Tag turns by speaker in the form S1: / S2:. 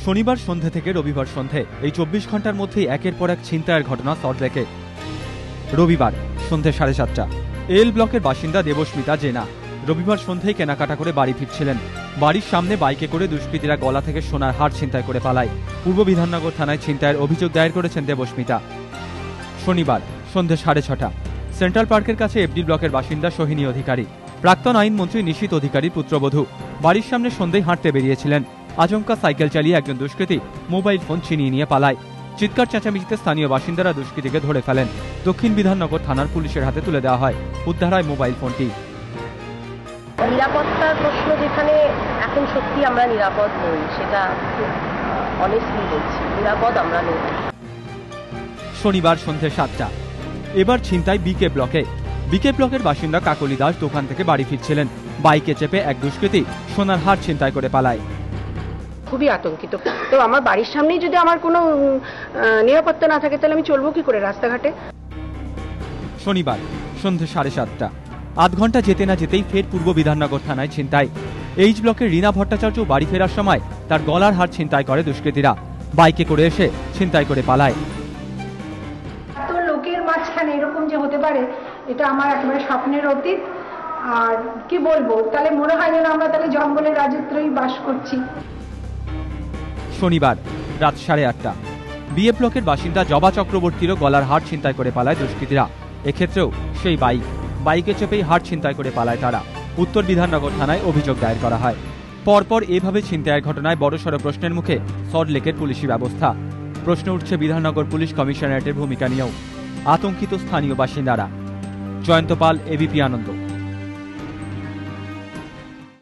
S1: শনিবার সন্ধে থেকে রবিবার সন্ধে এই 24 ঘন্টার মধ্যেই একের পর এক ছিনতাইয়ের ঘটনা সল্টলেকে। রবিবার সন্ধে 7:30টা এল ব্লকের বাসিন্দা দেবস্মিতা জেনা রবিবার সন্ধেই কেনাকাটা করে বাড়ি ফিরছিলেন। বাড়ির সামনে বাইকে করে দুষ্কৃতীরা গলা থেকে সোনার হার ছিনতাই করে পালায়। পূর্ব বিধাননগর থানায় ছিনতাইয়ের অভিযোগ দায়ের করেছেন দেবস্মিতা। শনিবার সন্ধে 6:30টা সেন্ট্রাল পার্কের কাছে এফডি ব্লকের বাসিন্দা সোহিনী অধিকারী প্রাক্তন আইনমন্ত্রী নিশীত অধিকারীর পুত্রবধূ বাড়ির সামনে সন্ধেয় হাঁটতে বেরিয়েছিলেন। আচমকা সাইকেল চালিয়ে একজন দুষ্কৃতী মোবাইল ফোন ছিনিয়ে নিয়ে পালায়। চিৎকার চেঁচামেচিতে স্থানীয় বাসিন্দারা দুষ্কৃতীকে ধরে ফেলেন। দক্ষিণ বিধাননগর থানার পুলিশের হাতে তুলে দেওয়া হয়। উদ্ধার হয় মোবাইল ফোনটি।
S2: নিরাপত্তার প্রশ্ন যেখানে এখন সত্যি আমরা নিরাপদ নই, সেটা অনেস্টলি বলছি, নিরাপদ আমরা নই।
S1: শনিবার সন্ধে 7টা এবার ছিনতাই বিকে ব্লকে। বিকে ব্লকের বাসিন্দা কাকলি দাস দোকান থেকে বাড়ি ফিরছিলেন। বাইকে চেপে এক দুষ্কৃতী সোনার হার ছিনতাই করে পালায়।
S3: খুবই আতঙ্কিত। তো আমার বাড়ির সামনেই যদি আমার কোনো নিরাপত্তা না থাকে তাহলে আমি চলবো কি করে রাস্তাঘাটে।
S1: শনিবার সন্ধে 7:30টা আধ ঘন্টা যেতে না যেতেই ফের পূর্ব বিধাননগর থানায় ছিনতাই। এইচ ব্লকের রীনা ভট্টাচার্য বাড়ি ফেরার সময় তার গলার হার ছিনতাই করে দুষ্কৃতীরা। বাইকে করে এসে ছিনতাই করে পালায়।
S4: তো লোকের মাঝখানে এরকম যে হতে পারে এটা আমার একেবারে স্বপ্নের অতীত। আর কি বলবো, তাহলে মনে হয় যেন আমরা তাহলে জঙ্গলের রাজত্বই বাস করছি।
S1: শনিবার রাত 8:30টা বিএ ব্লকের বাসিন্দা জবা চক্রবর্তীরও গলার হার ছিনতাই করে পালায় দুষ্কৃতীরা। এক্ষেত্রেও সেই বাইকে চেপেই হার ছিনতাই করে পালায় তারা। উত্তর বিধাননগর থানায় অভিযোগ দায়ের করা হয়। পরপর এভাবে ছিনতাইয়ের ঘটনায় বড়সড় প্রশ্নের মুখে সল্টলেকের পুলিশি ব্যবস্থা। প্রশ্ন উঠছে বিধাননগর পুলিশ কমিশনারেটের ভূমিকা নিয়েও। আতঙ্কিত স্থানীয় বাসিন্দারা। জয়ন্ত পাল, এবিপি আনন্দ।